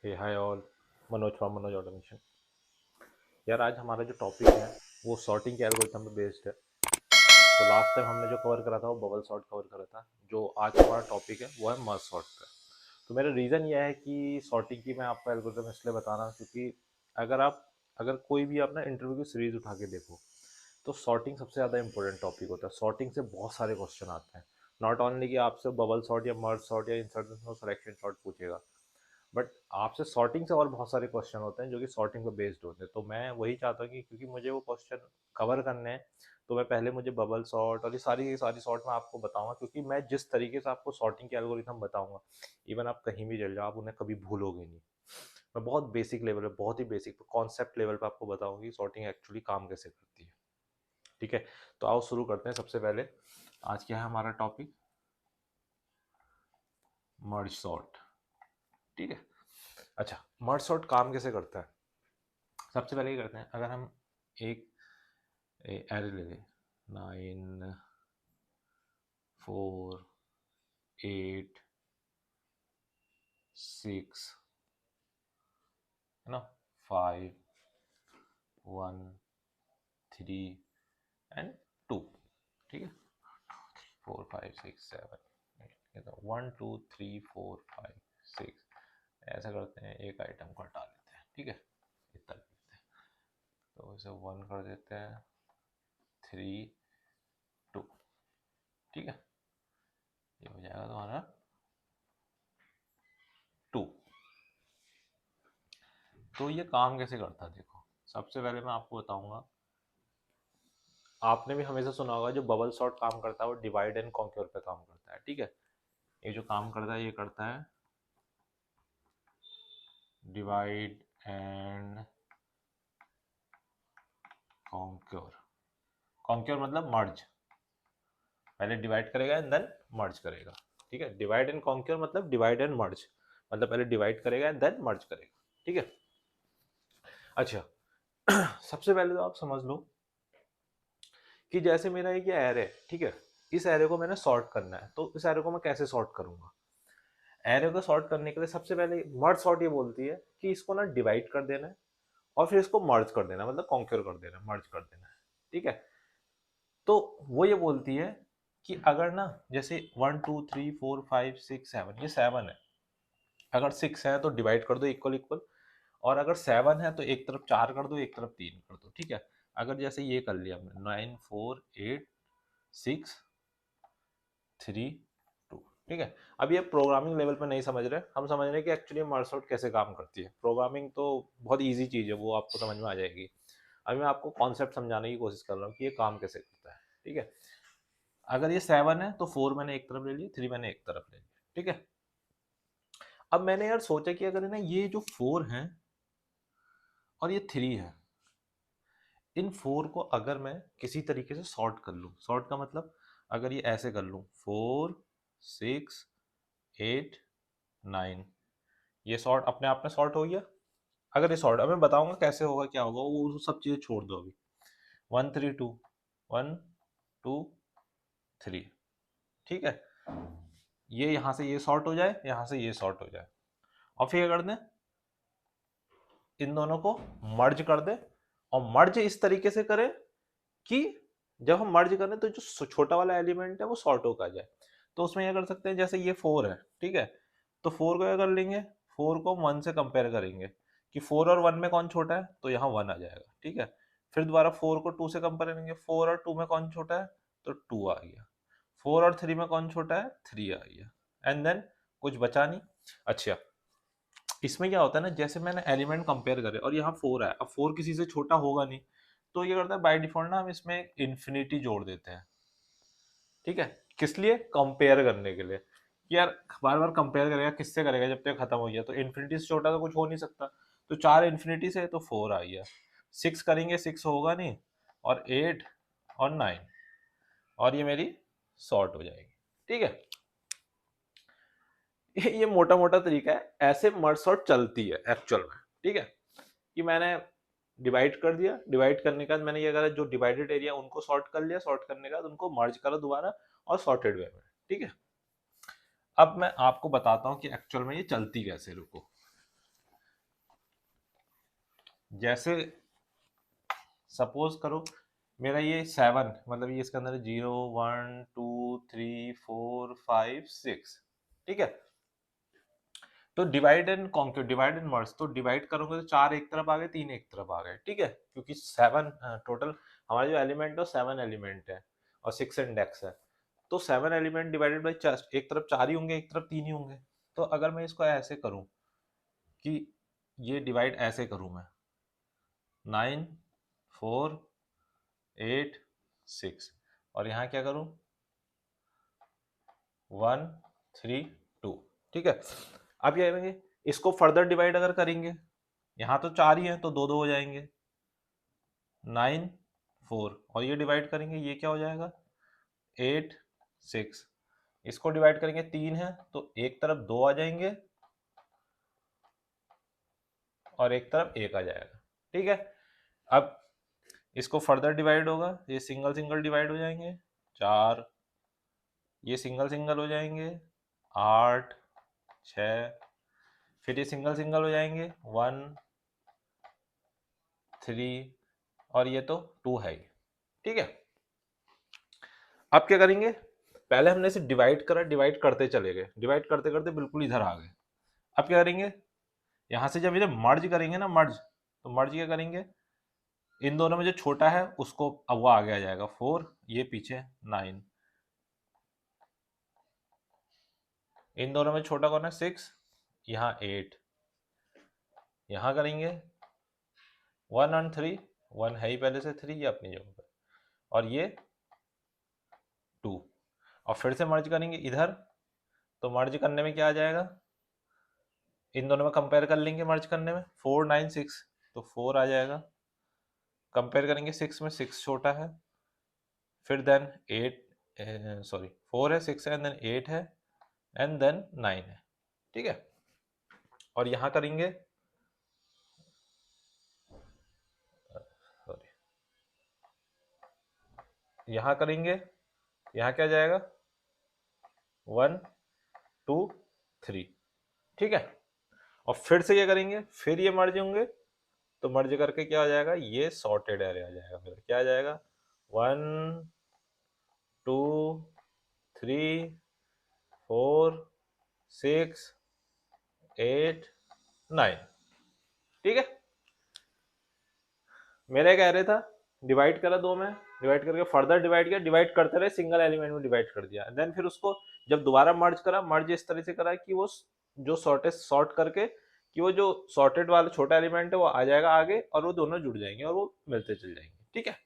Hey hi all. Manoj from Manoj automation. यार आज हमारा जो टॉपिक है वो सॉर्टिंग के एल्गोरिथम पे बेस्ड है। तो लास्ट टाइम हमने जो कवर करा था वो बबल सॉर्ट कवर करा था। जो आज हमारा टॉपिक है वो है मर्ज सॉर्ट का। तो मेरा रीज़न ये है कि सॉर्टिंग की मैं आपको एल्गोरिथम इसलिए बता रहा हूँ क्योंकि अगर कोई भी अपना इंटरव्यू की सीरीज उठा के देखो तो सॉर्टिंग सबसे ज़्यादा इंपॉर्टेंट टॉपिक होता है। सॉर्टिंग से बहुत सारे क्वेश्चन आते हैं। नॉट ओनली कि आपसे बबल सॉर्ट या मर्ज सॉर्ट या इंसर्शन और सिलेक्शन सॉर्ट पूछेगा, बट आपसे सॉर्टिंग से और बहुत सारे क्वेश्चन होते हैं जो कि सॉर्टिंग पे बेस्ड होते हैं। तो मैं वही चाहता हूँ कि क्योंकि मुझे वो क्वेश्चन कवर करने हैं, तो मैं पहले मुझे बबल सॉर्ट और ये सारी सॉर्ट मैं आपको बताऊंगा, क्योंकि मैं जिस तरीके से आपको सॉर्टिंग के एल्गोरिथम बताऊंगा, इवन आप कहीं भी चल जाओ आप उन्हें कभी भूलोगे नहीं। मैं बहुत बेसिक लेवल पे, बहुत ही बेसिक कॉन्सेप्ट लेवल पे आपको बताऊंगी सॉर्टिंग एक्चुअली काम कैसे करती है। ठीक है, तो आओ शुरू करते हैं। सबसे पहले आज क्या है हमारा टॉपिक? Merge sort. ठीक है, अच्छा, मर्ज सॉर्ट काम कैसे करता है? सबसे पहले ये करते हैं, अगर हम एक एरे ले लें, 9 4 8 6, है ना, 5 1 3 एंड 2। ठीक है, 4 5 6 7 1 2 3 4 5 6। ऐसा करते हैं, एक आइटम को हटा लेते हैं। ठीक है, इतना लिखते हैं, तो इसे 1 कर देते हैं, 3 2। ठीक है, ये हो जाएगा तुम्हारा 2। तो ये काम कैसे करता है देखो, सबसे पहले मैं आपको बताऊंगा। आपने भी हमेशा सुना होगा जो बबल सॉर्ट काम करता है वो डिवाइड एंड कॉन्क्योर पे काम करता है। ठीक है, ये जो काम करता है ये करता है डिवाइड एंड कॉन्क्योर। कॉन्क्योर मतलब मर्ज, पहले डिवाइड करेगा एंड देन मर्ज करेगा। ठीक है, डिवाइड एंड कॉन्क्योर मतलब डिवाइड एंड मर्ज, मतलब पहले डिवाइड करेगा एंड देन मर्ज करेगा। ठीक है, अच्छा, सबसे पहले तो आप समझ लो कि जैसे मेरा एक ये एरे है, ठीक है, इस एरे को मैंने सॉर्ट करना है, तो इस एरे को मैं कैसे सॉर्ट करूंगा? एरे को सॉर्ट करने के लिए सबसे पहले मर्ज सॉर्ट ये बोलती है कि इसको ना डिवाइड कर देना है और फिर इसको मर्ज कर देना, मतलब कॉन्क्योर कर देना, मर्ज कर देना है। ठीक है, तो वो ये बोलती है कि अगर ना जैसे 1 2 3 4 5 6 7, ये 7 है, अगर 6 है तो डिवाइड कर दो इक्वल इक्वल, और अगर 7 है तो एक तरफ 4 कर दो, एक तरफ 3 कर दो। ठीक है, अगर जैसे ये कर लिया हमने 9 4 8 6 3 2। ठीक है, अब ये प्रोग्रामिंग लेवल पे नहीं समझ रहे, हम समझ रहे हैं कि एक्चुअली मर्ज आउट कैसे काम करती है। प्रोग्रामिंग तो बहुत इजी चीज़ है, वो आपको समझ में आ जाएगी। अभी मैं आपको कॉन्सेप्ट समझाने की कोशिश कर रहा हूँ कि ये काम कैसे करता है। ठीक है, अगर ये 7 है तो 4 मैंने एक तरफ ले लिया, 3 मैंने एक तरफ ले लिया। ठीक है, अब मैंने यार सोचा कि अगर ना ये जो 4 है और ये 3 है, इन 4 को अगर मैं किसी तरीके से सॉर्ट कर लूँ, सॉर्ट का मतलब अगर ये ऐसे कर लूँ 4 6 8 9, ये सॉर्ट अपने आप में सॉर्ट हो गया। अगर ये सॉर्ट, अब मैं बताऊंगा कैसे होगा क्या होगा, वो सब चीज़ें छोड़ दो अभी। 1 3 2 1 2 3। ठीक है, ये यहाँ से ये सॉर्ट हो जाए, यहाँ से ये सॉर्ट हो जाए, और फिर क्या कर दें, इन दोनों को मर्ज कर दे। और मर्ज इस तरीके से करें कि जब हम मर्ज करें तो जो छोटा वाला एलिमेंट है वो सॉर्ट होकर जाए। तो उसमें क्या कर सकते हैं, जैसे ये 4 है, ठीक है, तो 4 को क्या कर लेंगे, 4 को 1 से कंपेयर करेंगे कि 4 और 1 में कौन छोटा है, तो यहाँ 1 आ जाएगा। ठीक है, फिर दोबारा 4 को 2 से कंपेयर करेंगे, 4 और 2 में कौन छोटा है, तो 2 आ गया। 4 और 3 में कौन छोटा है, 3 आ गया, एंड देन कुछ बचा नहीं। अच्छा, इसमें क्या होता है ना, जैसे मैंने एलिमेंट कंपेयर करे और यहाँ 4 है, अब 4 किसी से छोटा होगा नहीं, तो ये करता है बाय डिफॉल्ट ना हम इसमें इन्फिनिटी जोड़ देते हैं। ठीक है, किस लिए, कंपेयर करने के लिए कि यार बार बार कंपेयर करेगा, किससे करेगा, जब तक खत्म हो गया तो इन्फिनिटी से छोटा तो कुछ हो नहीं सकता। तो 4 इन्फिनिटी से, तो 4 आ गया। 6 करेंगे, 6 होगा नहीं, और 8 और 9, और ये मेरी सॉर्ट हो जाएगी। ठीक है, ये मोटा मोटा तरीका है, ऐसे मर्ज सॉर्ट चलती है एक्चुअल में। ठीक है, कि मैंने डिवाइड कर दिया, डिवाइड करने के बाद मैंने ये करा, जो डिवाइडेड एरिया उनको सॉर्ट कर लिया, सॉर्ट करने के बाद उनको मर्ज करा दोबारा और सॉर्टेड वे में। ठीक है, अब मैं आपको बताता हूँ कि एक्चुअल में ये चलती कैसे। रुको, जैसे सपोज करो मेरा ये 7, मतलब ये इसके अंदर 0 1 2 3 4 5 6, ठीक है। तो divide and कॉन्क्यू, divide and merge, तो डिवाइड करोगे तो 4 एक तरफ आ गए, 3 एक तरफ आ गए, ठीक है, क्योंकि 7 टोटल हमारा जो एलिमेंट है 7 एलिमेंट है और 6 इंडेक्स है। तो 7 एलिमेंट डिवाइडेड बाई 4, एक तरफ 4 ही होंगे, एक तरफ 3 ही होंगे। तो अगर मैं इसको ऐसे करूं कि ये डिवाइड ऐसे करूं मैं 9 4 8 6, और यहाँ क्या करूं 1 3 2, ठीक है। अब क्या करेंगे, इसको फर्दर डिवाइड अगर करेंगे, यहाँ तो 4 ही है तो 2 2 हो जाएंगे, 9 4, और ये डिवाइड करेंगे ये क्या हो जाएगा 8 6, इसको डिवाइड करेंगे 3 है तो एक तरफ 2 आ जाएंगे और एक तरफ 1 आ जाएगा, ठीक है। अब इसको फर्दर डिवाइड होगा, ये सिंगल सिंगल डिवाइड हो जाएंगे 4, ये सिंगल सिंगल हो जाएंगे 8 6, फिर ये सिंगल सिंगल हो जाएंगे 1 3, और ये तो 2 है ही, ठीक है। अब क्या करेंगे, पहले हमने इसे डिवाइड करा, डिवाइड करते चले गए, डिवाइड करते करते बिल्कुल इधर आ गए। अब क्या करेंगे, यहां से जब इसे मर्ज करेंगे ना, मर्ज, तो मर्ज क्या करेंगे, इन दोनों में जो छोटा है उसको अब वो आगे आ जाएगा 4, ये पीछे 9, इन दोनों में छोटा कौन है 6, यहाँ 8, यहाँ करेंगे 1 और 3, 1 है ही पहले से 3, ये अपनी जगह पे, और ये 2, और फिर से मर्ज करेंगे इधर, तो मर्ज करने में क्या आ जाएगा, इन दोनों में कंपेयर कर लेंगे मर्ज करने में 4 9 6, तो 4 आ जाएगा, कंपेयर करेंगे 6 में, 6 छोटा है, फिर देन 8 सॉरी 4 है, 6 है, देन 8 है, एंड देन 9 है, ठीक है। और यहाँ करेंगे, सॉरी, यहाँ करेंगे, यहाँ क्या जाएगा 1 2 3, ठीक है। और फिर से क्या करेंगे, फिर ये मर्ज होंगे, तो मर्ज करके क्या हो जाएगा, ये सॉर्टेड एरे आ जाएगा, फिर क्या आ जाएगा 1 2 3 4 6 8 9, ठीक है। मेरा एक एरे था, डिवाइड करा दो में, डिवाइड करके फर्दर डिवाइड किया, डिवाइड करते रहे, सिंगल एलिमेंट में डिवाइड कर दिया, देन फिर उसको जब दोबारा मर्ज करा, मर्ज इस तरह से करा कि वो जो सॉर्टेस्ट सॉर्ट करके कि वो जो सॉर्टेड वाला छोटा एलिमेंट है वो आ जाएगा आगे, और वो दोनों जुड़ जाएंगे और वो मिलते चल जाएंगे, ठीक है।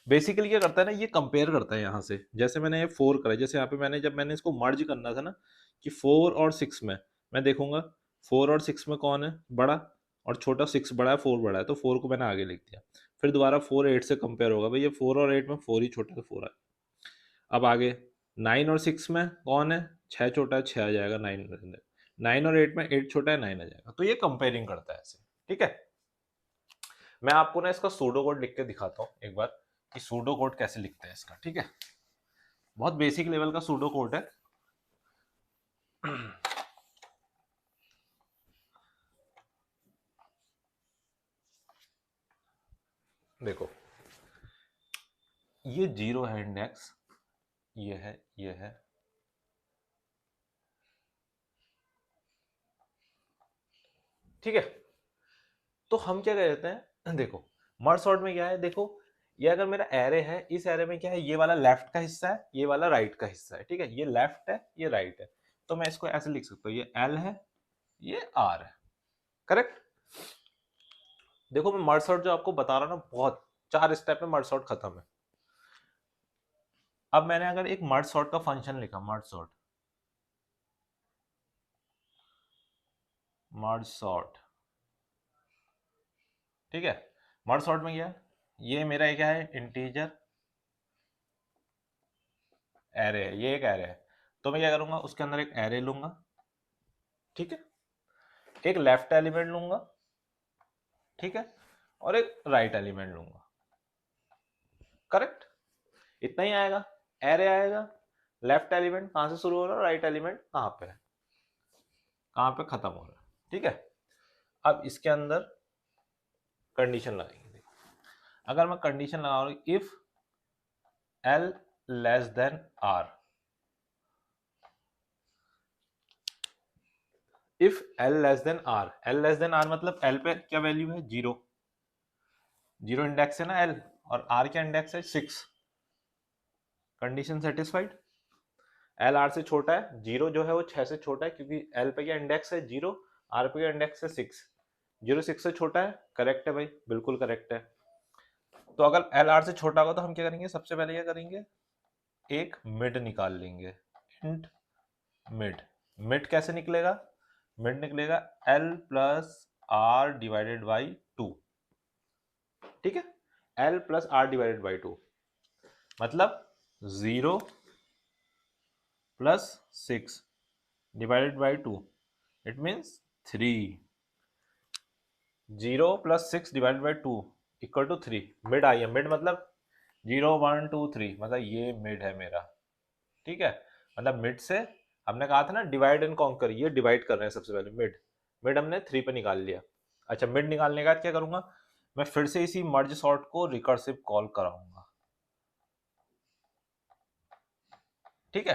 बेसिकली क्या करता है ना, ये कंपेयर करता है यहाँ से, जैसे मैंने ये 4 करा, जैसे यहाँ पे मैंने जब मैंने इसको मर्ज करना था ना कि 4 और 6 में, मैं देखूंगा 4 और 6 में कौन है बड़ा, और छोटा 6 बड़ा है 4 बड़ा है, तो 4 को मैंने आगे लिख दिया। फिर दोबारा 4 8 से कंपेयर होगा, भाई ये 4 और 8 में 4 ही छोटा है, 4 है। अब आगे 9 और 6 में कौन है, 6 छोटा है, 6 आ जाएगा 9 में, 9 और 8 में 8 छोटा है, 9 आ जाएगा। तो ये कंपेयरिंग करता है ऐसे, ठीक है। मैं आपको ना इसका सूडो कोड लिख के दिखाता हूँ एक बार कि सूडो कोड कैसे लिखते हैं इसका, ठीक है। बहुत बेसिक लेवल का सूडो कोड है। देखो ये 0 है इंडेक्स, ये है, ये है, ठीक है। तो हम क्या कहते हैं, देखो मर्ज सॉर्ट में क्या है, देखो ये अगर मेरा एरे है, इस एरे में क्या है, ये वाला लेफ्ट का हिस्सा है, ये वाला राइट का हिस्सा है, ठीक है, ये लेफ्ट है, ये राइट है, तो मैं इसको ऐसे लिख सकता हूँ, ये एल है, ये आर है, करेक्ट। देखो मैं मर्ज सॉर्ट जो आपको बता रहा हूँ ना, बहुत 4 स्टेप में मर्ज सॉर्ट खत्म है। अब मैंने अगर एक मर्ज सॉर्ट का फंक्शन लिखा, मर्ज सॉर्ट, मर्ज सॉर्ट, ठीक है। मर्ज सॉर्ट में क्या है, ये मेरा क्या है, इंटीजर एरे है, ये एक एरे है, तो मैं क्या करूंगा, उसके अंदर एक एरे लूंगा, ठीक है, एक लेफ्ट एलिमेंट लूंगा, ठीक है, और एक राइट एलिमेंट लूंगा, करेक्ट। इतना ही आएगा, एरे आएगा, लेफ्ट एलिमेंट कहां से शुरू हो रहा है, राइट एलिमेंट कहां पे है, कहां पे खत्म हो रहा है, ठीक है। अब इसके अंदर कंडीशन लगाएंगे। अगर मैं कंडीशन लगा रहा हूं if L less than R, if L less than R, L less than R मतलब L पे क्या वैल्यू है, 0, 0 इंडेक्स है ना L, और R क्या इंडेक्स है 6, कंडीशन सेटिस्फाइड। L R से छोटा है, 0 जो है वो 6 से छोटा है, क्योंकि L पे क्या इंडेक्स है 0, R पे क्या इंडेक्स है 6, 0 6 से छोटा है, करेक्ट है भाई, बिल्कुल करेक्ट है। तो अगर L R से छोटा होगा तो हम क्या करेंगे, सबसे पहले क्या करेंगे, एक मिड निकाल लेंगे, इंट मिड। मिड कैसे निकलेगा, मिड निकलेगा L plus R divided by 2, ठीक है, L plus R divided by 2 मतलब 0 plus 6 divided by 2, it means 3, 0 plus 6 divided by 2 equal to 3। Mid आई है, मिड मतलब 0 1 2 3, मतलब ये मिड है मेरा, ठीक है। मतलब मिड से हमने कहा था ना डिवाइड एंड कॉन्कर, ये डिवाइड कर रहे हैं सबसे पहले, मिड, मिड हमने 3 पे निकाल लिया। अच्छा, मिड निकालने के बाद क्या करूंगा, मैं फिर से इसी मर्ज सॉर्ट को रिकर्सिव कॉल कराऊंगा, ठीक है।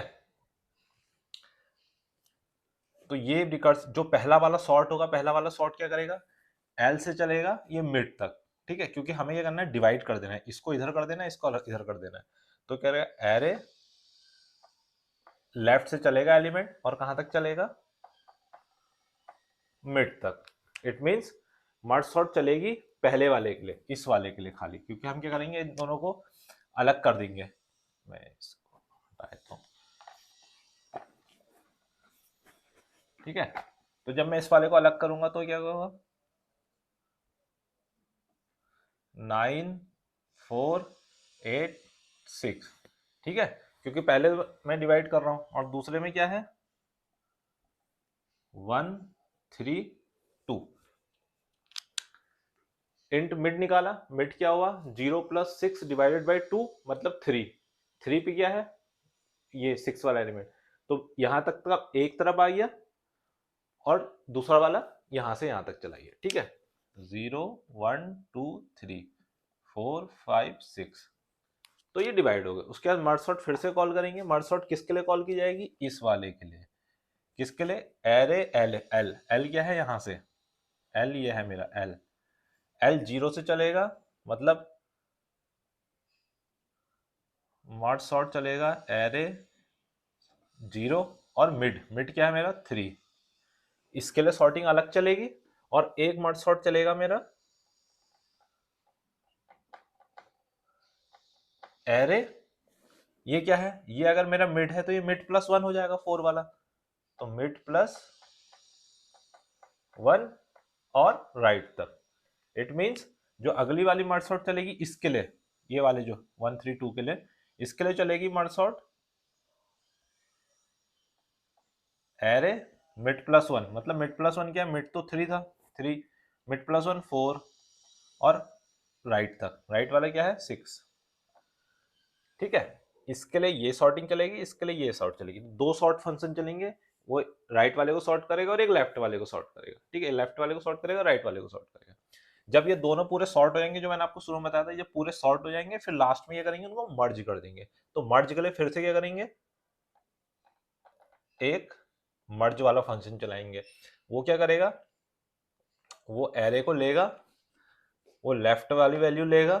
तो ये रिकर्स जो पहला वाला सॉर्ट होगा, पहला वाला सॉर्ट क्या करेगा, एल से चलेगा ये मिड तक, ठीक है, क्योंकि हमें क्या करना है, डिवाइड कर देना है, इसको इधर कर देना है, इसको इधर कर देना है। तो क्या रहेगा, एरे लेफ्ट से चलेगा एलिमेंट और कहां तक चलेगा, मिड तक। इट मींस मर्ज सॉर्ट चलेगी पहले वाले के लिए, इस वाले के लिए खाली, क्योंकि हम क्या करेंगे, इन दोनों को अलग कर देंगे। मैं इसको हटा देता हूं, ठीक है। तो जब मैं इस वाले को अलग करूंगा तो क्या होगा, 9 4 8 6, ठीक है, क्योंकि पहले मैं डिवाइड कर रहा हूं और दूसरे में क्या है 1 3 2। इंट मिड निकाला, मिड क्या हुआ 0 प्लस 6 डिवाइडेड बाई 2 मतलब 3, 3 पे क्या है ये 6 वाला एलिमेंट, तो यहां तक का एक तरफ आ गया और दूसरा वाला यहां से यहां तक चला गया, ठीक है। 0 1 2 3 4 5 6, तो ये डिवाइड हो गया। उसके बाद मर्ज सॉर्ट फिर से कॉल करेंगे, मर्ज सॉर्ट किसके लिए कॉल की जाएगी, इस वाले के लिए, किसके लिए, एरे एल, एल एल क्या है यहां से, एल ये है मेरा एल, एल 0 से चलेगा मतलब मर्ज सॉर्ट चलेगा एरे 0 और मिड, मिड क्या है मेरा 3, इसके लिए सॉर्टिंग अलग चलेगी, और एक मर्ज सॉर्ट चलेगा मेरा एरे, ये क्या है, ये अगर मेरा मिड है तो ये मिड प्लस 1 हो जाएगा 4 वाला, तो मिड प्लस 1 और राइट तक। इट मींस जो अगली वाली मर्ज सॉर्ट चलेगी इसके लिए, ये वाले जो 1 3 2 के लिए, इसके लिए चलेगी merge sort array mid plus 1, मतलब मिड प्लस 1 क्या है, मिड तो 3 था 3, मिड प्लस 1 4 और राइट तक, राइट वाला क्या है 6, ठीक है। इसके लिए ये सॉर्टिंग चलेगी, इसके लिए ये सॉर्ट चलेगी, दो सॉर्ट फंक्शन चलेंगे, वो राइट वाले को सॉर्ट करेगा और एक लेफ्ट वाले को सॉर्ट करेगा, ठीक है, लेफ्ट वाले को सॉर्ट करेगा, राइट वाले को सॉर्ट करेगा। जब ये दोनों पूरे सॉर्ट हो जाएंगे, जो मैंने आपको शुरू में बताया था, ये पूरे सॉर्ट हो जाएंगे, फिर लास्ट में ये करेंगे, उनको मर्ज कर देंगे। तो मर्ज के लिए फिर से क्या करेंगे, एक मर्ज वाला फंक्शन चलाएंगे। वो क्या करेगा, वो एरे को लेगा, वो लेफ्ट वाली वैल्यू लेगा,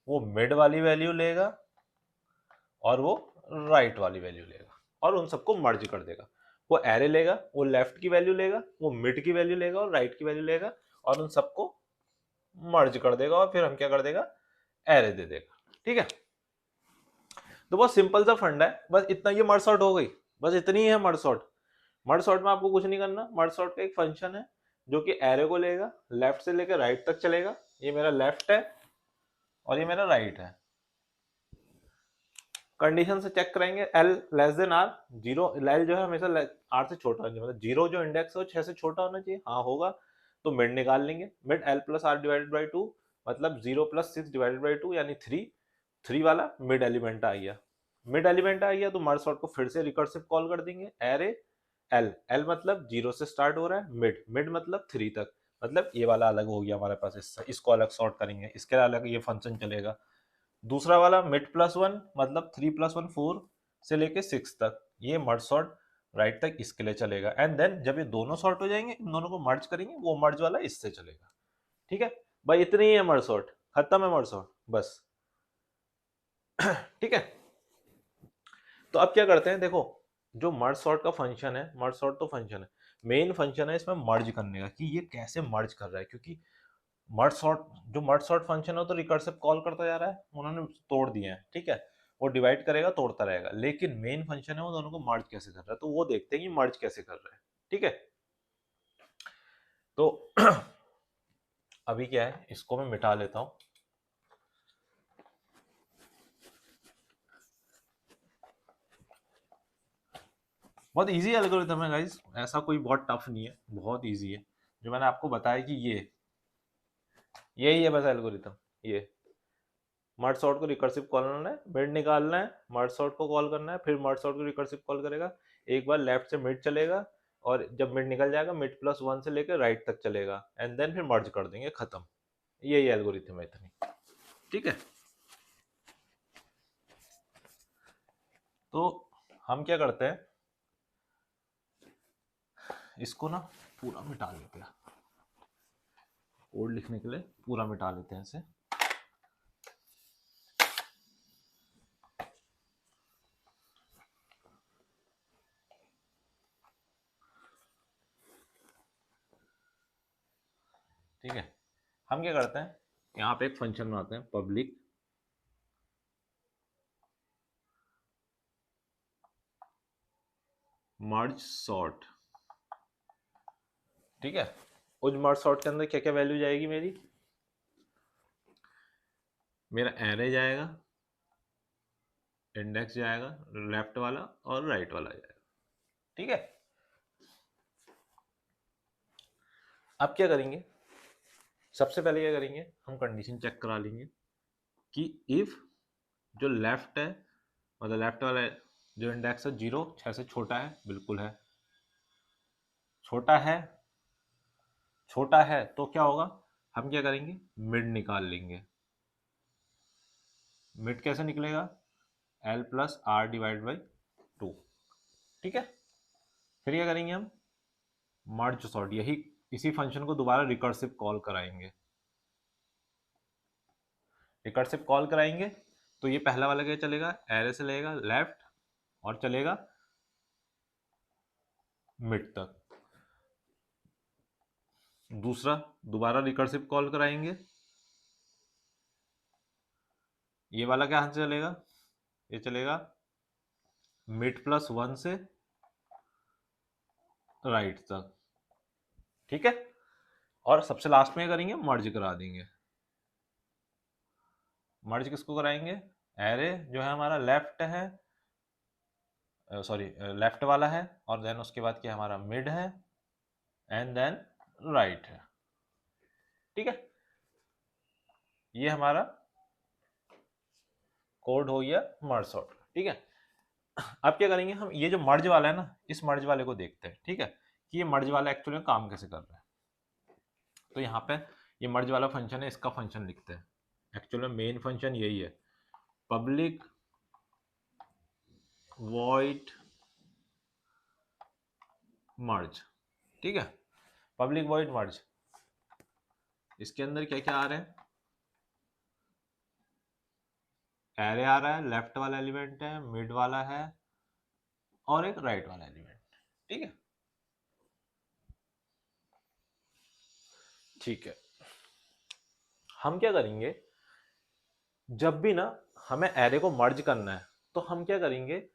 वो मिड वाली वैल्यू लेगा और वो राइट वाली वैल्यू लेगा, और उन सबको मर्ज कर देगा। वो एरे लेगा, वो लेफ्ट की वैल्यू लेगा, वो मिड की वैल्यू लेगा और राइट की वैल्यू लेगा, और उन सबको मर्ज कर देगा, और फिर हम क्या कर देगा, एरे दे देगा, ठीक है। तो बहुत सिंपल सा फंडा है, बस इतना, ये मर्ज सॉर्ट हो गई, बस इतनी ही है मर्ज सॉर्ट। मर्ज सॉर्ट में आपको कुछ नहीं करना, मर्ज सॉर्ट का एक फंक्शन है जो कि एरे को लेगा, लेफ्ट से लेकर राइट तक चलेगा, ये मेरा लेफ्ट है और ये मेरा राइट है। कंडीशन से चेक करेंगे, L less than R, zero, L जो है हमेशा आर से छोटा होना चाहिए, मतलब जीरो जो इंडेक्स है वो 6 से छोटा होना चाहिए, हाँ होगा तो मिड निकाल लेंगे, mid L plus R divided by 2 मतलब 0 प्लस 6 डिवाइडेड बाई 2 यानी 3, 3 वाला मिड एलिमेंट आ गया, मिड एलिमेंट आ गया तो मर्ज सॉर्ट को फिर से रिकर्सिव कॉल कर देंगे, एरे एल, एल मतलब 0 से स्टार्ट हो रहा है, मिड, मिड मतलब 3 तक, मतलब ये वाला अलग हो गया हमारे पास, इसको अलग सॉर्ट करेंगे, इसके अलग ये फंक्शन चलेगा। दूसरा वाला मिड प्लस वन, मतलब 3 + 1 4 से लेके 6 तक, ये मर्ज सॉर्ट राइट तक इसके लिए चलेगा। एंड देन जब ये दोनों सॉर्ट हो जाएंगे, इन दोनों को मर्ज करेंगे, वो मर्ज वाला इससे चलेगा। ठीक है भाई, इतनी ही है मर्ज सॉर्ट, खत्म है मर्ज सॉर्ट बस। ठीक है, तो अब क्या करते हैं, देखो जो मर्ज सॉर्ट का फंक्शन है, मर्ज सॉर्ट तो फंक्शन है, मेन फंक्शन है इसमें मर्ज करने का, कि ये कैसे मर्ज कर रहा है। क्योंकि मर्ज सॉर्ट, जो मर्ज सॉर्ट फंक्शन है तो रिकर्सिव कॉल करता जा रहा है, उन्होंने तोड़ दिए हैं, ठीक है, वो डिवाइड करेगा तोड़ता रहेगा, लेकिन मेन फंक्शन है वो दोनों को मर्ज कैसे कर रहा है, तो वो देखते हैं कि मर्ज कैसे कर रहा है। ठीक है, तो अभी क्या है, इसको मैं मिटा लेता हूं। बहुत इजी एल्गोरिथम है गाइस, ऐसा कोई बहुत टफ नहीं है, बहुत इजी है। जो मैंने आपको बताया कि यही है बस एल्गोरिथम। ये मर्ज सॉर्ट को रिकर्सिव कॉल करना है, मिड निकालना है, मर्ज सॉर्ट को कॉल करना है, फिर मर्ज सॉर्ट को रिकर्सिव कॉल करेगा, एक बार लेफ्ट से मिड चलेगा, और जब मिड निकल जाएगा मिड प्लस वन से लेकर राइट तक चलेगा, एंड देन फिर मर्ज कर देंगे, खत्म। यही एल्गोरिथम है, इतनी। ठीक है, तो हम क्या करते हैं, इसको ना पूरा मिटा लेते हैं, कोड लिखने के लिए पूरा मिटा लेते हैं इसे। ठीक है, हम क्या करते हैं, यहाँ पे एक फंक्शन बनाते हैं, पब्लिक मर्ज सॉर्ट। ठीक है, उस मर्ज सॉर्ट के अंदर क्या क्या वैल्यू जाएगी मेरी, मेरा एरे जाएगा, इंडेक्स जाएगा, लेफ्ट वाला और राइट वाला जाएगा। ठीक है, अब क्या करेंगे, सबसे पहले क्या करेंगे, हम कंडीशन चेक करा लेंगे कि इफ जो लेफ्ट है, मतलब लेफ्ट वाला जो इंडेक्स है 0 6 से छोटा है, बिल्कुल है, छोटा है, छोटा है तो क्या होगा, हम क्या करेंगे, मिड निकाल लेंगे। मिड कैसे निकलेगा, L+R/2। ठीक है, फिर क्या करेंगे हम, मर्ज सॉर्ट, यही इसी फंक्शन को दोबारा रिकर्सिव कॉल कराएंगे। रिकर्सिव कॉल कराएंगे तो ये पहला वाला क्या चलेगा, एरे से लेगा लेफ्ट और चलेगा मिड तक। दूसरा दोबारा रिकर्सिव कॉल कराएंगे, ये वाला क्या हाथ से चलेगा, ये चलेगा मिड प्लस वन से राइट तक। ठीक है, और सबसे लास्ट में करेंगे, मर्ज करा देंगे। मर्ज किसको कराएंगे, एरे जो है हमारा लेफ्ट है, सॉरी लेफ्ट वाला है, और देन उसके बाद क्या हमारा मिड है, एंड देन राइट है। ठीक है, ये हमारा कोड हो गया मर्ज सॉर्ट। ठीक है, अब क्या करेंगे हम, ये जो मर्ज वाला है ना, इस मर्ज वाले को देखते हैं। ठीक है, कि ये मर्ज वाला एक्चुअली में काम कैसे कर रहा है। तो यहाँ पे ये मर्ज वाला फंक्शन है, इसका फंक्शन लिखते हैं। एक्चुअली में मेन फंक्शन यही है, पब्लिक वॉइड मर्ज। ठीक है, पब्लिक वॉइड मर्ज, इसके अंदर क्या क्या आ रहे हैं, एरे आ रहा है, लेफ्ट वाला एलिमेंट है, मिड वाला है, और एक राइट वाला एलिमेंट। ठीक है, ठीक है, हम क्या करेंगे, जब भी ना हमें एरे को मर्ज करना है, तो हम क्या करेंगे,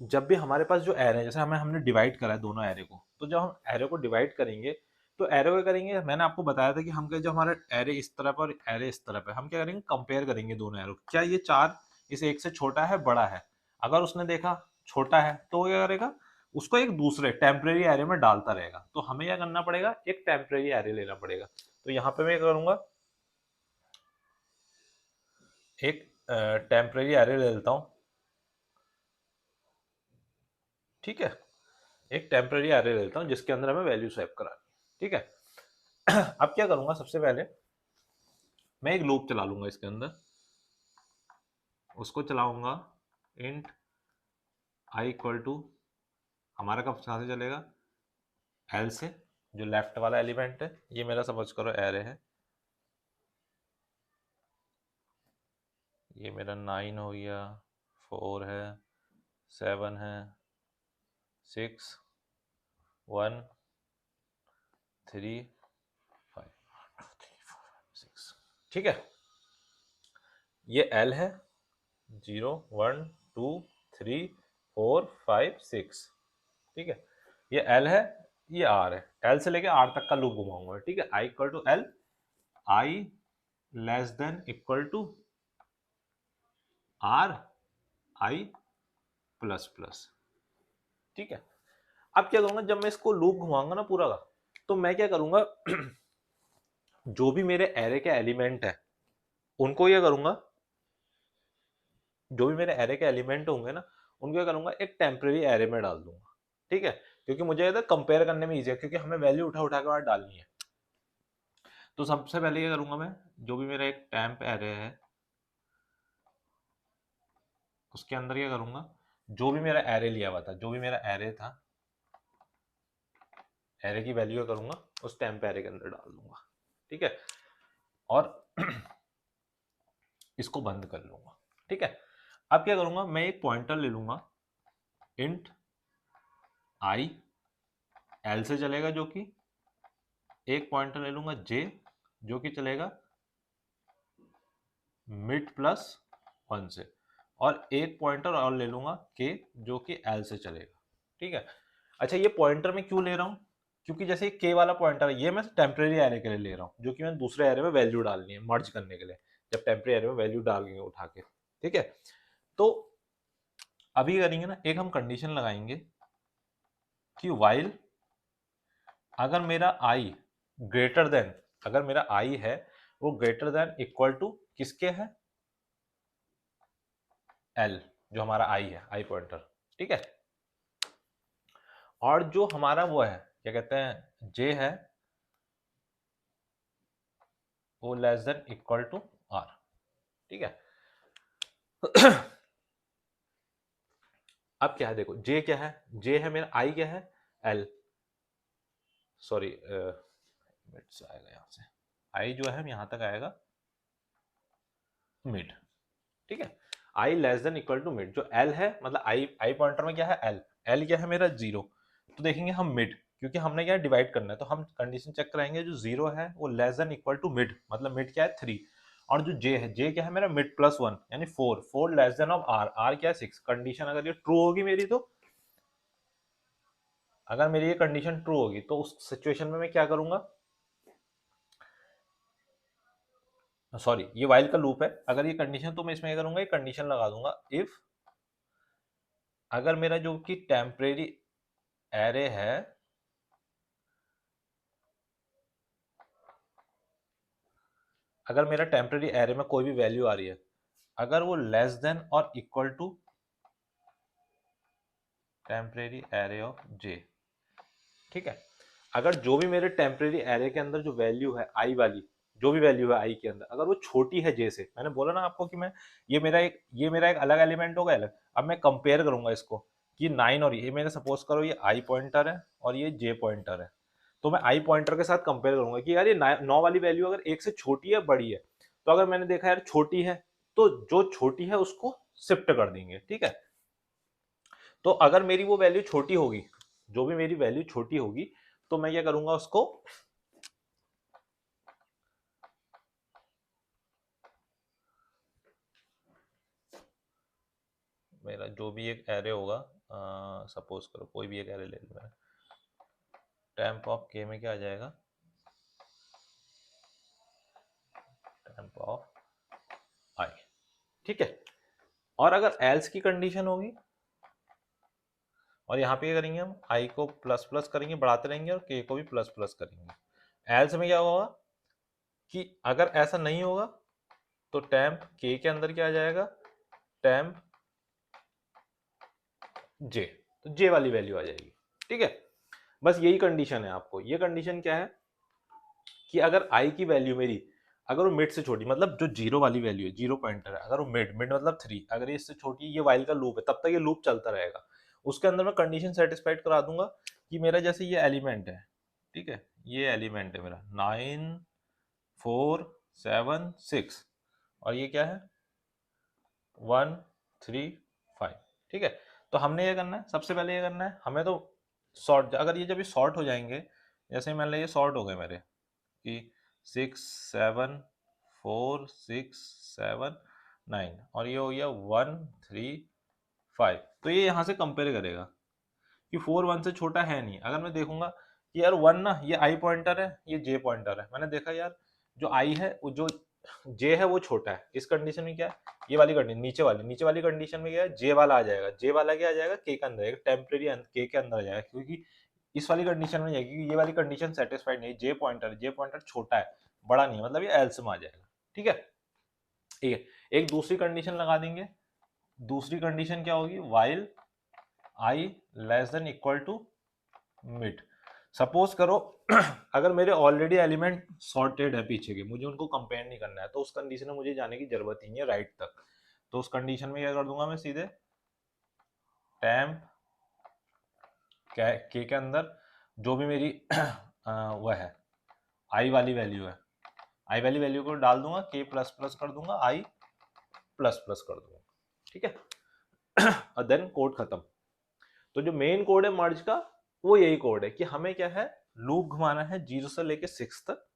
जब भी हमारे पास जो एरे है, जैसे हमने डिवाइड करा है दोनों एरे को, तो जब हम एरे को डिवाइड करेंगे, तो एरे को करेंगे, मैंने आपको बताया था कि हम जो हमारा एरे इस तरफ और एरे इस तरफ है, हम क्या करेंगे, कंपेयर करेंगे दोनों एरो, क्या ये चार इस एक से छोटा है बड़ा है। अगर उसने देखा छोटा है तो वो क्या करेगा, उसको एक दूसरे टेम्परेरी एरे में डालता रहेगा। तो हमें क्या करना पड़ेगा, एक टेम्परेरी एरे लेना पड़ेगा। तो यहाँ पे मैं करूंगा, एक टेम्परेरी एरे ले लेता हूँ। ठीक है, एक टेम्परेरी एरे ले लेता हूँ जिसके अंदर हमें वैल्यू स्वैप करानी है। ठीक है। अब क्या करूंगा, सबसे पहले मैं एक लूप चला लूंगा इसके अंदर, उसको चलाऊंगा इंट आई इक्वल टू, हमारा कब कहाँ से चलेगा, एल से, जो लेफ्ट वाला एलिमेंट है ये मेरा समझ करो एरे है, ये मेरा 9 हो गया, 4 है, 7 है, 6, 1, 3, 5, 6, ठीक है। ये एल है, 0, 1, 2, 3, 4, 5, 6, ठीक है। ये एल है, ये आर है, एल से लेके आर तक का लूप घुमाऊंगा, ठीक है। I equal to l, i less than equal to r, i plus plus, ठीक है। अब क्या करूंगा, जब मैं इसको लूप घुमाऊंगा ना पूरा का, तो मैं क्या करूंगा जो भी मेरे एरे के एलिमेंट है उनको क्या करूंगा, जो भी मेरे एरे के एलिमेंट होंगे ना उनको क्या करूंगा, एक टेम्परेरी एरे में डाल दूंगा, ठीक है। क्योंकि मुझे इधर कंपेयर करने में इजी है, क्योंकि हमें वैल्यू उठा उठा के बाद डालनी है। तो सबसे पहले क्या करूंगा मैं, जो भी मेरा एक टेम्प एरे है उसके अंदर क्या करूंगा, जो भी मेरा एरे लिया हुआ था, जो भी मेरा एरे था, एरे की वैल्यू क्या करूंगा उस टेम्प एरे के अंदर डाल दूंगा, ठीक है। और इसको बंद कर लूंगा, ठीक है। अब क्या करूंगा, मैं एक पॉइंटर ले लूंगा, इंट आई, एल से चलेगा, जो कि एक पॉइंटर ले लूंगा जे, जो कि चलेगा मिड प्लस 1 से, और एक पॉइंटर और ले लूंगा के, जो कि एल से चलेगा, ठीक है। अच्छा, ये पॉइंटर मैं क्यों ले रहा हूँ, क्योंकि जैसे के वाला पॉइंटर है ये मैं टेम्परेरी एरे के लिए ले रहा हूँ, जो कि मैं दूसरे एरे में वैल्यू डालनी है मर्ज करने के लिए, जब टेम्परेरी एरे में वैल्यू डालेंगे उठा के, ठीक है। तो अभी करेंगे ना, एक हम कंडीशन लगाएंगे कि वाइल, अगर मेरा आई ग्रेटर देन, अगर मेरा आई है वो ग्रेटर देन इक्वल टू किसके है, एल, जो हमारा आई है, आई पॉइंटर, ठीक है। और जो हमारा वो है क्या कहते हैं जे है, वो less than equal to R, ठीक है। अब क्या है, देखो जे क्या है, जे है मेरा, आई क्या है, एल, सॉरी मिड से आएगा यहां से, आई जो है यहां तक आएगा मिड, ठीक है। I less than equal to mid, जो एल है, मतलब आई, आई पॉइंटर में क्या है एल, एल क्या है मेरा 0, तो देखेंगे हम मिड, क्योंकि हमने क्या डिवाइड करना है, तो हम कंडीशन चेक कराएंगे, जो 0 है वो less than equal to mid, मतलब मिड क्या है 3, और जो जे है, जे क्या है मेरा मिड प्लस 1 यानी 4, 4 less than of R, R क्या है 6, कंडीशन अगर ये ट्रू होगी मेरी, तो अगर मेरी ये कंडीशन ट्रू होगी तो उस सिचुएशन में मैं क्या करूंगा, सॉरी ये वाइल का लूप है, अगर ये कंडीशन, तो मैं इसमें क्या करूंगा, एक कंडीशन लगा दूंगा, इफ अगर मेरा जो कि टेम्परेरी एरे है, अगर मेरा टेम्परेरी एरे में कोई भी वैल्यू आ रही है, अगर वो लेस देन और equal to temporary array of j, ठीक है। अगर जो भी मेरे टेम्परेरी एरे के अंदर जो वैल्यू है आई वाली, जो भी वैल्यू है आई के अंदर, अगर वो छोटी है जे से, मैंने बोला ना आपको कि मैं, ये मेरा एक अलग एलिमेंट होगा अलग, अब मैं कंपेयर करूंगा इसको कि 9 और ये मेरे, सपोज करो ये आई पॉइंटर है और ये जे पॉइंटर है, तो मैं आई पॉइंटर के साथ कंपेयर करूंगा कि यार ये 9 वाली वैल्यू अगर एक से छोटी है बड़ी है, तो अगर मैंने देखा यार छोटी है, तो जो छोटी है उसको शिफ्ट कर देंगे, ठीक है। तो अगर मेरी वो वैल्यू छोटी होगी, जो भी मेरी वैल्यू छोटी होगी, तो मैं क्या करूंगा उसको, मेरा जो भी एक एरे होगा, सपोज करो कोई भी एक एरे ले लो, टेम्प ऑफ के में क्या आ जाएगा, टेम्प ऑफ आई, ठीक है। और अगर एल्स की कंडीशन होगी, और यहाँ पे क्या करेंगे, हम आई को प्लस प्लस करेंगे, बढ़ाते रहेंगे, और के को भी प्लस प्लस करेंगे। एल्स में क्या होगा कि अगर ऐसा नहीं होगा, तो टेम्प के अंदर क्या आ जाएगा, टेम्प जे, तो जे वाली वैल्यू आ जाएगी, ठीक है। बस यही कंडीशन है आपको। ये कंडीशन क्या है कि अगर आई की वैल्यू मेरी अगर वो मिड से छोटी, मतलब जो जीरो वाली वैल्यू है, जीरो पॉइंटर है, अगर वो मिड मिड मतलब 3, अगर ये इससे छोटी, ये वाइल का लूप है, तब तक ये लूप चलता रहेगा। उसके अंदर मैं कंडीशन सेटिस्फाइड करा दूंगा कि मेरा जैसे ये एलिमेंट है, ठीक है, ये एलिमेंट है मेरा 9 4 7 6 और ये क्या है 1 3 5, ठीक है। तो हमने ये करना है, सबसे पहले ये करना है हमें तो सॉर्ट, अगर ये जब ये सॉर्ट हो जाएंगे, जैसे मान लो ये सॉर्ट हो गए मेरे कि 6 7 4 6 7 9 और ये हो गया 1 3 5, तो ये यहाँ से कंपेयर करेगा कि 4 1 से छोटा है नहीं। अगर मैं देखूंगा कि यार 1 ना ये आई पॉइंटर है, ये जे पॉइंटर है, मैंने देखा यार जो आई है वो जो जे है वो छोटा है, इस कंडीशन में क्या है, ये वाली कंडीशन नीचे वाली कंडीशन में क्या है, जे वाला आ जाएगा, जे वाला क्या आ जाएगा के के अंदर आएगा, टेम्परेरी के के अंदर आ जाएगा, क्योंकि इस वाली कंडीशन में जाएगी, क्योंकि ये वाली कंडीशन सेटिस्फाइड नहीं, जे पॉइंटर छोटा है, बड़ा नहीं है, मतलब ये एल्स में आ जाएगा, ठीक है। ठीक है, एक दूसरी कंडीशन लगा देंगे। दूसरी कंडीशन क्या होगी, while I less than equal to mid. Suppose करो अगर मेरे ऑलरेडी एलिमेंट सॉर्टेड है पीछे के, मुझे उनको कंपेयर नहीं करना है, तो उस कंडीशन में मुझे जाने की जरूरत ही नहीं है राइट तक। तो उस कंडीशन में क्या कर दूंगा मैं, सीधे टेम्प के अंदर जो भी मेरी वह है आई वाली वैल्यू है, आई वाली वैल्यू को डाल दूंगा, के प्लस प्लस कर दूंगा, आई प्लस प्लस कर दूंगा, ठीक है। और देन कोड खत्म। तो जो मेन कोड है मर्ज का वो यही कोड है कि हमें क्या है, लूप घुमाना है 0 से लेके 6 तक,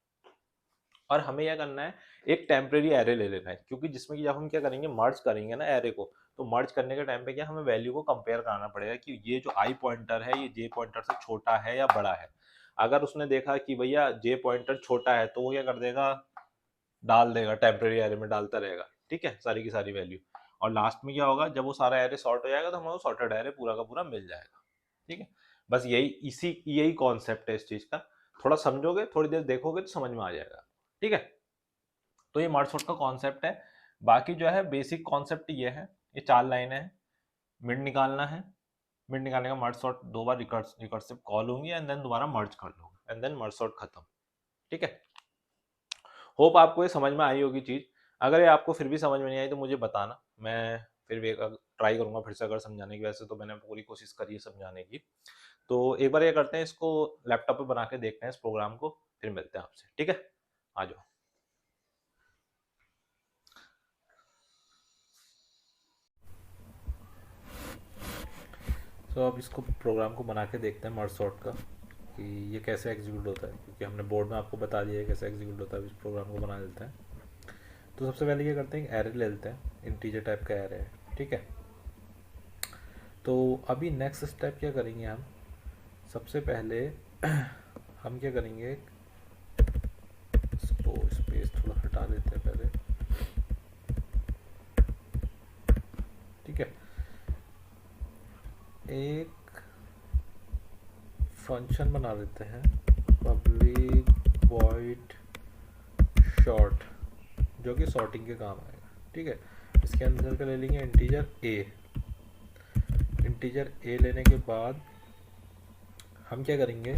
और हमें क्या करना है, एक टेम्परेरी एरे ले लेना है, क्योंकि जिसमें कि जब हम क्या करेंगे, मर्ज करेंगे ना एरे को, तो मर्ज करने के टाइम पे क्या हमें वैल्यू को कंपेयर कराना पड़ेगा कि ये जो आई पॉइंटर है ये जे पॉइंटर से छोटा है या बड़ा है। अगर उसने देखा कि भैया जे पॉइंटर छोटा है तो वो क्या कर देगा, डाल देगा टेम्परेरी एरे में, डालता रहेगा, ठीक है, सारी की सारी वैल्यू। और लास्ट में क्या होगा, जब वो सारा एरे सॉर्ट हो जाएगा तो हमें वो सॉर्टेड एरे पूरा का पूरा मिल जाएगा, ठीक है। बस यही कॉन्सेप्ट है इस चीज का। थोड़ा समझोगे, थोड़ी देर देखोगे तो समझ में आ जाएगा, ठीक है। तो ये मर्ज सॉर्ट का कॉन्सेप्ट है। बाकी जो है बेसिक कॉन्सेप्ट ये है, ये 4 लाइनें हैं, मिड निकालना है, मिड निकालने का मर्ज सॉर्ट 2 बार रिकर्सिव कॉल होंगी एंड देन दोबारा मर्ज कर लो एंड देन मर्ज सॉर्ट खत्म, ठीक है। होप आपको ये समझ में आई होगी चीज। अगर ये आपको फिर भी समझ में नहीं आई तो मुझे बताना, मैं फिर भी ट्राई करूंगा फिर से अगर समझाने की। वैसे तो मैंने पूरी कोशिश करी है समझाने की। तो एक बार ये करते हैं, इसको लैपटॉप पे बना के देखते हैं इस प्रोग्राम को, फिर मिलते हैं आपसे, ठीक है, आ जाओ। तो अब इसको प्रोग्राम को बना के देखते हैं मर्ज सॉर्ट का, कि ये कैसे एग्जीक्यूट होता है, क्योंकि हमने बोर्ड में आपको बता दिया है कैसे एग्जीक्यूट होता है। इस प्रोग्राम को बना लेते हैं। तो सबसे पहले ये करते हैं, एरे ले लेते हैं, इंटीजर टाइप का एरे है, ठीक है। तो अभी नेक्स्ट स्टेप क्या करेंगे हम, सबसे पहले हम क्या करेंगे, स्पेस थोड़ा हटा देते हैं पहले, ठीक है। एक फंक्शन बना देते हैं, पब्लिक वॉइड शॉर्ट, जो कि सॉर्टिंग के काम आएगा, ठीक है। इसके अंदर का ले लेंगे इंटीजर ए। इंटीजर ए लेने के बाद हम क्या करेंगे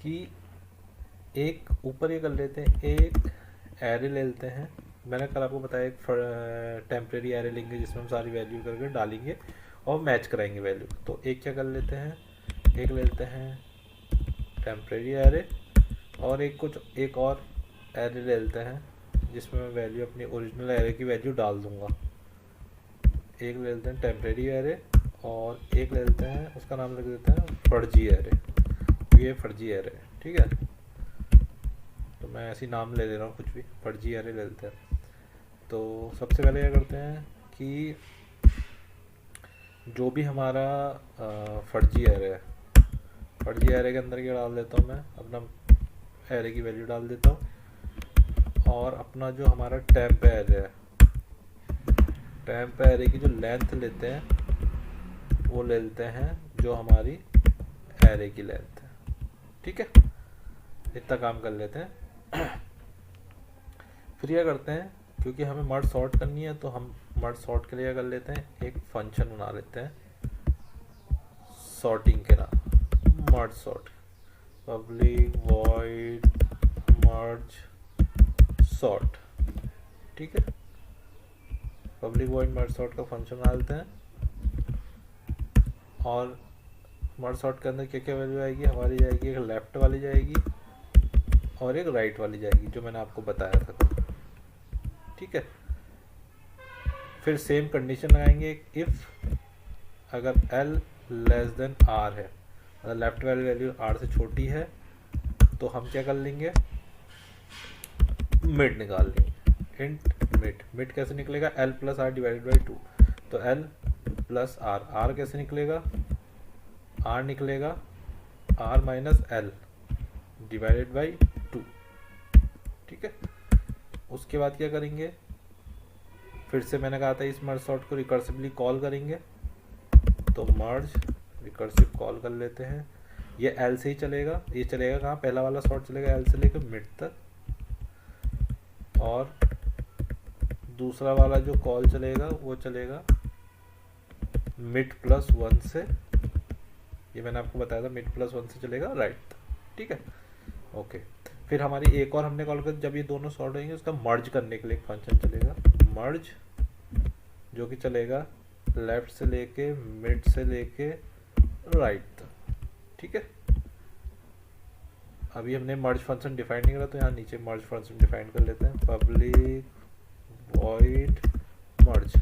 कि एक ऊपर ये कर लेते हैं, एक एरे ले लेते हैं। मैंने कल आपको बताया एक टेम्परेरी एरे लेंगे जिसमें हम सारी वैल्यू करके डालेंगे और मैच कराएंगे वैल्यू। तो एक क्या कर लेते हैं, एक ले लेते हैं टेम्परेरी एरे, और एक और एरे ले लेते हैं जिसमें मैं वैल्यू अपनी ओरिजिनल एरे की वैल्यू डाल दूंगा। एक ले लेते हैं टेम्परेरी एरे और एक ले लेते हैं, उसका नाम लिख देते हैं फर्जी एरे, तो ये फर्जी एरे है, ठीक है। तो मैं ऐसी नाम ले रहा हूँ कुछ भी, फर्जी एरे ले लेते हैं। तो सबसे पहले क्या करते हैं कि जो भी हमारा फर्जी एरे है, फर्जी एरे के अंदर क्या डाल देता हूँ मैं, अपना एरे की वैल्यू डाल देता हूँ, और अपना जो हमारा टेम्प एरे है, टेम्प एरे की जो लेंथ लेते हैं वो ले लेते हैं जो हमारी एरे की लेंथ है, ठीक है। इतना काम कर लेते हैं। फिर क्या करते हैं, क्योंकि हमें मर्ज सॉर्ट करनी है तो हम मर्ज सॉर्ट के लिए क्या कर लेते हैं, एक फंक्शन बना लेते हैं सॉर्टिंग के नाम merge sort, public void merge sort, ठीक है। पब्लिक वॉइड मर्ज सॉर्ट का फंक्शन डालते हैं और मर्ज सॉर्ट के अंदर क्या क्या वैल्यू आएगी हमारी, जाएगी एक लेफ्ट वाली जाएगी और एक राइट वाली जाएगी, जो मैंने आपको बताया था, ठीक है। फिर सेम कंडीशन लगाएंगे, इफ अगर L लेस देन R है, अगर लेफ्ट वाली वैल्यू R से छोटी है, तो हम क्या कर लेंगे, मिड निकाल लेंगे, इंट मिड। मिड कैसे निकलेगा, L plus R divided by 2, तो L प्लस R, R कैसे निकलेगा, R निकलेगा R minus L divided by 2, ठीक है। उसके बाद क्या करेंगे, फिर से मैंने कहा था इस मर्ज सॉर्ट को रिकर्सिवली कॉल करेंगे, तो मर्ज रिकर्सिव कॉल कर लेते हैं। ये L से ही चलेगा, ये चलेगा कहाँ, पहला वाला सॉर्ट चलेगा L से लेकर मिड तक, और दूसरा वाला जो कॉल चलेगा वो चलेगा मिड प्लस 1 से, ये मैंने आपको बताया था मिड प्लस 1 से चलेगा राइट तक, ठीक है, ओके। फिर हमारी एक और हमने कॉल कर, जब ये दोनों सॉर्ट होंगे उसका मर्ज करने के लिए एक फंक्शन चलेगा मर्ज, जो कि चलेगा लेफ्ट से लेके मिड से लेके राइट तक, ठीक है। अभी हमने मर्ज फंक्शन डिफाइन नहीं करा, तो यहाँ नीचे मर्ज फंक्शन डिफाइन कर लेते हैं, पब्लिक वॉइड मर्ज,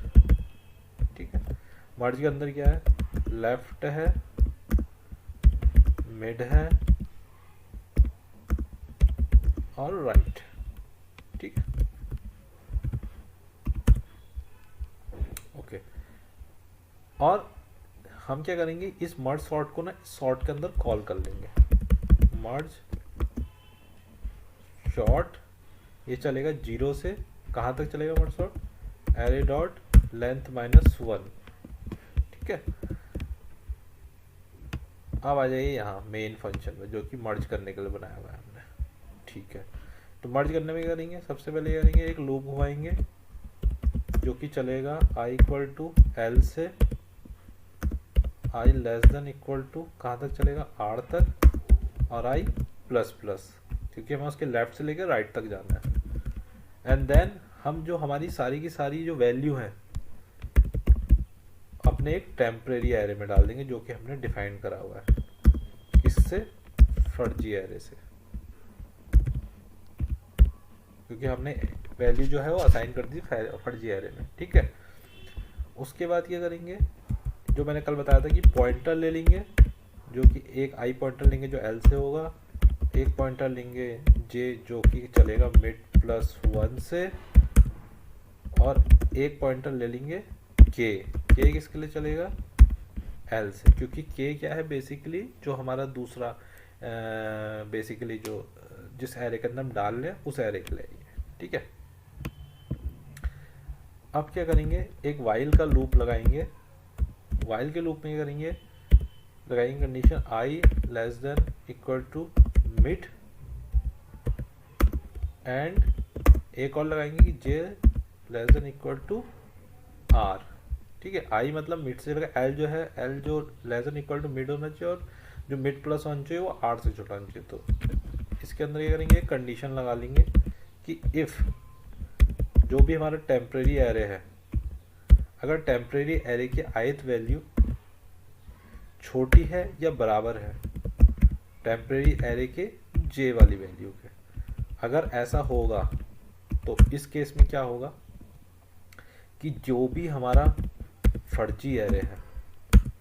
ठीक है। मर्ज के अंदर क्या है, लेफ्ट है, मिड है और राइट, ठीक है, ओके। और हम क्या करेंगे, इस मर्ज सॉर्ट को ना सॉर्ट के अंदर कॉल कर लेंगे, मर्ज शॉर्ट, ये चलेगा 0 से कहाँ तक चलेगा merge sort, array dot length minus 1, ठीक है। अब आ जाइए यहाँ मेन फंक्शन में, जो कि मर्ज करने के लिए बनाया हुआ है हमने, ठीक है। तो मर्ज करने में क्या करेंगे, सबसे पहले क्या करेंगे, एक लूप घुमाएंगे जो कि चलेगा i इक्वल टू L से i less than equal to कहाँ तक चलेगा, R तक, और i प्लस प्लस, क्योंकि हमें उसके लेफ्ट से लेकर राइट तक जाना है। एंड देन हम जो हमारी सारी की सारी जो वैल्यू है अपने एक टेम्परेरी एरे में डाल देंगे, जो कि हमने डिफाइन करा हुआ है, किससे, फर्जी एरे से, क्योंकि हमने वैल्यू जो है वो असाइन कर दी फर्जी एरे में, ठीक है। उसके बाद क्या करेंगे, जो मैंने कल बताया था कि पॉइंटर ले लेंगे, जो कि एक आई पॉइंटर लेंगे जो L से होगा, एक पॉइंटर लेंगे J जो कि चलेगा मिड प्लस 1 से, और एक पॉइंटर ले लेंगे K किसके लिए चलेगा, L से, क्योंकि K क्या है बेसिकली जो हमारा दूसरा बेसिकली जो जिस एरे के अंदर हम डाल रहे हैं उस एरे के लिए, ठीक है। अब क्या करेंगे, एक वाइल का लूप लगाएंगे, वाइल के लूप में क्या करेंगे, लगाएंगे condition i less than equal to mid, and एक और लगाएंगे कि j less than equal to r, ठीक है। i मतलब मिड से लगा, l जो है, l जो less than equal to mid होना चाहिए, और जो मिड प्लस 1 चाहिए वो r से छोटा होना चाहिए। तो इसके अंदर क्या करेंगे, कंडीशन लगा लेंगे कि इफ़ जो भी हमारा टेम्परेरी एरे है, अगर टेम्परेरी एरे की ith वैल्यू छोटी है या बराबर है टेम्परेरी एरे के j वाली वैल्यू के, अगर ऐसा होगा तो इस केस में क्या होगा कि जो भी हमारा फर्जी एरे है,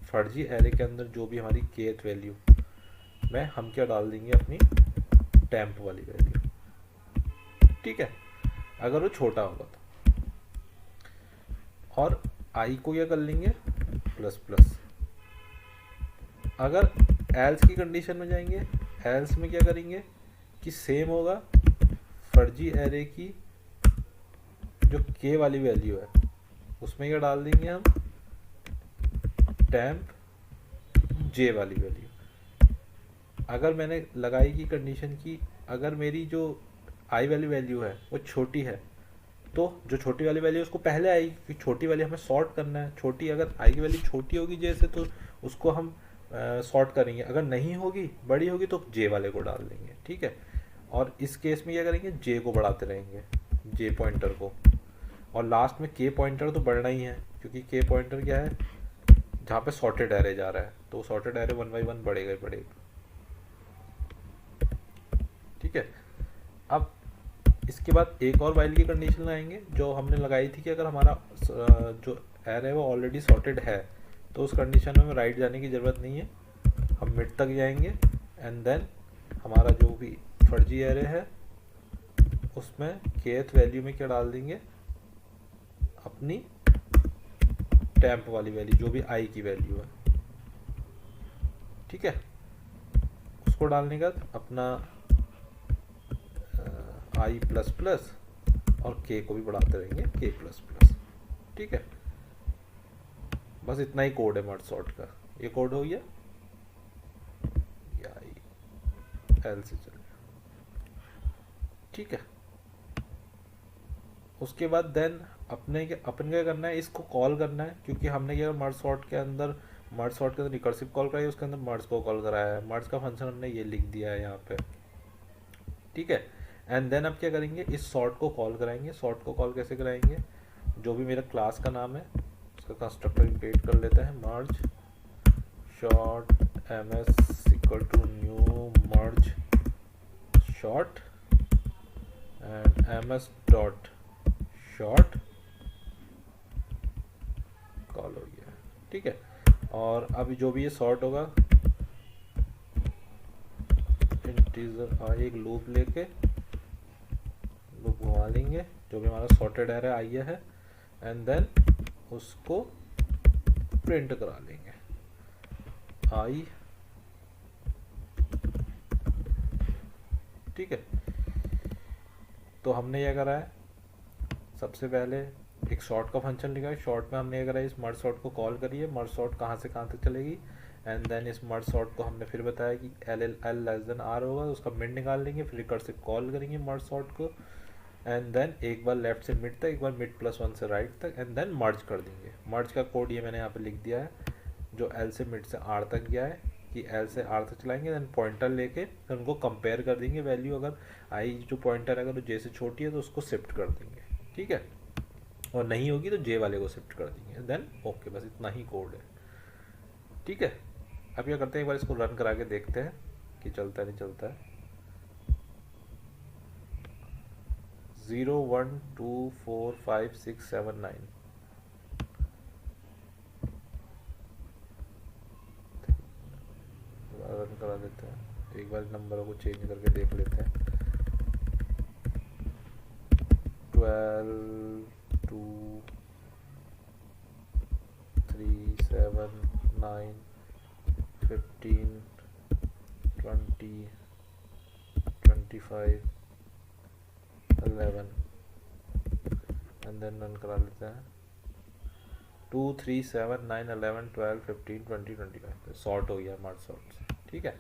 फर्जी एरे के अंदर जो भी हमारी kth वैल्यू में हम क्या डाल देंगे, अपनी टेम्प वाली वैल्यू, ठीक है, अगर वो छोटा होगा तो। और i को क्या कर लेंगे, प्लस प्लस। अगर एल्स की कंडीशन में जाएंगे, एल्स में क्या करेंगे कि सेम होगा, फर्जी एरे की जो k वाली वैल्यू है उसमें क्या डाल देंगे हम, टेम्प j वाली वैल्यू। अगर मैंने लगाई की कंडीशन की, अगर मेरी जो i वाली वैल्यू है वो छोटी है, तो जो छोटी वाली वैल्यू उसको पहले आएगी, क्योंकि छोटी वाली हमें सॉर्ट करना है। छोटी अगर i की वैल्यू छोटी होगी j से, तो उसको हम सॉर्ट करेंगे, अगर नहीं होगी बड़ी होगी तो जे वाले को डाल देंगे, ठीक है। और इस केस में क्या करेंगे, जे को बढ़ाते रहेंगे, जे पॉइंटर को, और लास्ट में के पॉइंटर तो बढ़ना ही है, क्योंकि के पॉइंटर क्या है, जहाँ पे सॉर्टेड एरे जा रहा है, तो सॉर्टेड एरे 1 बाई 1 बढ़ेगा ही बढ़ेगा, ठीक है। अब इसके बाद एक और वाइल की कंडीशन लगाएंगे जो हमने लगाई थी कि अगर हमारा जो एरे है वो ऑलरेडी सॉर्टेड है, तो उस कंडीशन में हमें राइट जाने की ज़रूरत नहीं है, हम मिड तक जाएंगे एंड देन हमारा जो भी फर्जी एरे है उसमें kth वैल्यू में क्या डाल देंगे, अपनी टैंप वाली वैल्यू, जो भी आई की वैल्यू है, ठीक है। उसको डालने का अपना आई प्लस प्लस और के को भी बढ़ाते रहेंगे, के प्लस प्लस, ठीक है। बस इतना ही कोड है मर्ज सॉर्ट का, ये कोड हो गया, आई एल से चले, ठीक है। उसके बाद देन अपन क्या करना है, इसको कॉल करना है, क्योंकि हमने क्या मर्ज सॉर्ट के अंदर रिकर्सिव कॉल कराई, उसके अंदर मर्ज को कॉल कराया है, मर्ज का फंक्शन हमने ये लिख दिया है यहाँ पे, ठीक है। एंड देन अब क्या करेंगे, इस सॉर्ट को कॉल कराएंगे। सॉर्ट को कॉल कैसे कराएंगे, जो भी मेरा क्लास का नाम है उसका कंस्ट्रक्टर क्रिएट कर लेता है, merge sort ms equal to new merge sort and ms dot sort call हो गया, ठीक है। और अभी जो भी ये सॉर्ट होगा, इंटीजर एक लूप लेके लूप घुमा लेंगे, जो भी हमारा सॉर्टेड एरे आया है, एंड देन उसको प्रिंट करा लेंगे, आई, ठीक है। तो हमने ये करा है, सबसे पहले एक शॉर्ट का फंक्शन लिखा है, शॉर्ट में हमने ये करा है, इस मर्ज शॉर्ट को कॉल करिए, मर्ज शॉर्ट कहाँ से कहाँ तक चलेगी, एंड देन इस मर्ज शॉर्ट को हमने फिर बताया कि एल लेस देन आर होगा, उसका मिड निकाल लेंगे, फिर रिकर्सिव कॉल करेंगे मर्ज शॉर्ट को, एंड देन एक बार लेफ्ट से मिड तक, एक बार मिड प्लस 1 से राइट तक, एंड देन मर्ज कर देंगे। मर्ज का कोड ये मैंने यहाँ पे लिख दिया है, जो एल से मिड से आर तक गया है, कि एल से आर तक चलाएंगे, देन पॉइंटर लेके उनको कंपेयर कर देंगे वैल्यू, अगर आई जो पॉइंटर है अगर जे से छोटी है तो उसको शिफ्ट कर देंगे, ठीक है, और नहीं होगी तो जे वाले को शिफ्ट कर देंगे, देन ओके, बस इतना ही कोड है, ठीक है। अब क्या करते हैं, एक बार इसको रन करा के देखते हैं कि चलता है नहीं चलता है। 0 1 2 4 5 6 7 9 रन करा देते हैं, एक बार नंबरों को चेंज करके देख लेते हैं। 12 2 3 7 9 15 20 25 11 एंड देन रन करा लेते हैं। 2 3 7 9 11 12 15 20 25 सॉर्ट हो गया हमारा सॉर्ट से, ठीक है।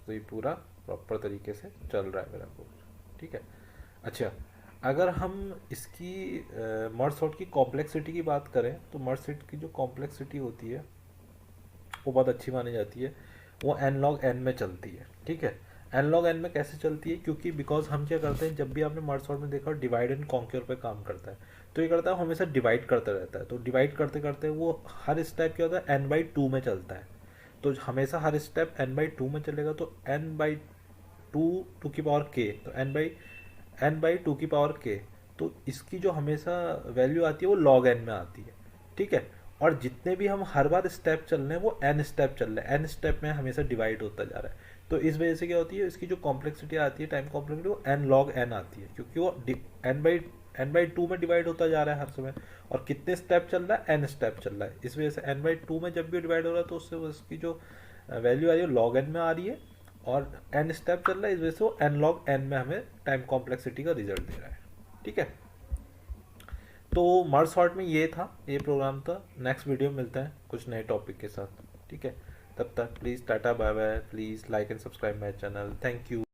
तो ये पूरा प्रॉपर तरीके से चल रहा है मेरा कोड, ठीक है। अच्छा, अगर हम इसकी मर्ज सॉर्ट की कॉम्प्लेक्सिटी की बात करें, तो मर्ज सॉर्ट की जो कॉम्प्लेक्सिटी होती है वो बहुत अच्छी मानी जाती है, वो n log n में चलती है, ठीक है। n log n में कैसे चलती है, क्योंकि बिकॉज हम क्या करते हैं, जब भी आपने मर्ज सॉर्ट में देखा डिवाइड एंड कॉन्क्योर पे काम करता है, तो ये करता है हमेशा डिवाइड करता रहता है, तो डिवाइड करते करते वो हर स्टेप क्या होता है n/2 में चलता है, तो हमेशा हर स्टेप n/2 में चलेगा, तो n/2 टू की पावर k, तो n/2 की पावर k, तो इसकी जो हमेशा वैल्यू आती है वो log n में आती है, ठीक है। और जितने भी हम हर बार स्टेप चल रहे हैं वो n स्टेप चल रहे हैं, n स्टेप में हमेशा डिवाइड होता जा रहा है, तो इस वजह से क्या होती है, इसकी जो कॉम्प्लेक्सिटी आती है, टाइम कॉम्प्लेक्सिटी, वो n log n आती है, क्योंकि वो n/2 में डिवाइड होता जा रहा है हर समय, और कितने स्टेप चल रहा है, n स्टेप चल रहा है, इस वजह से n/2 में जब भी डिवाइड हो रहा है तो उससे उसकी जो वैल्यू आ रही है log n में आ रही है, और n स्टेप चल रहा है, इस वजह से वो n log n में हमें टाइम कॉम्प्लेक्सिटी का रिजल्ट दे रहा है, ठीक है। तो मर्ज सॉर्ट में ये था, ये प्रोग्राम था। नेक्स्ट वीडियो में मिलते हैं कुछ नए टॉपिक के साथ, ठीक है। तब तक please tata bye bye, please like and subscribe my channel, thank you.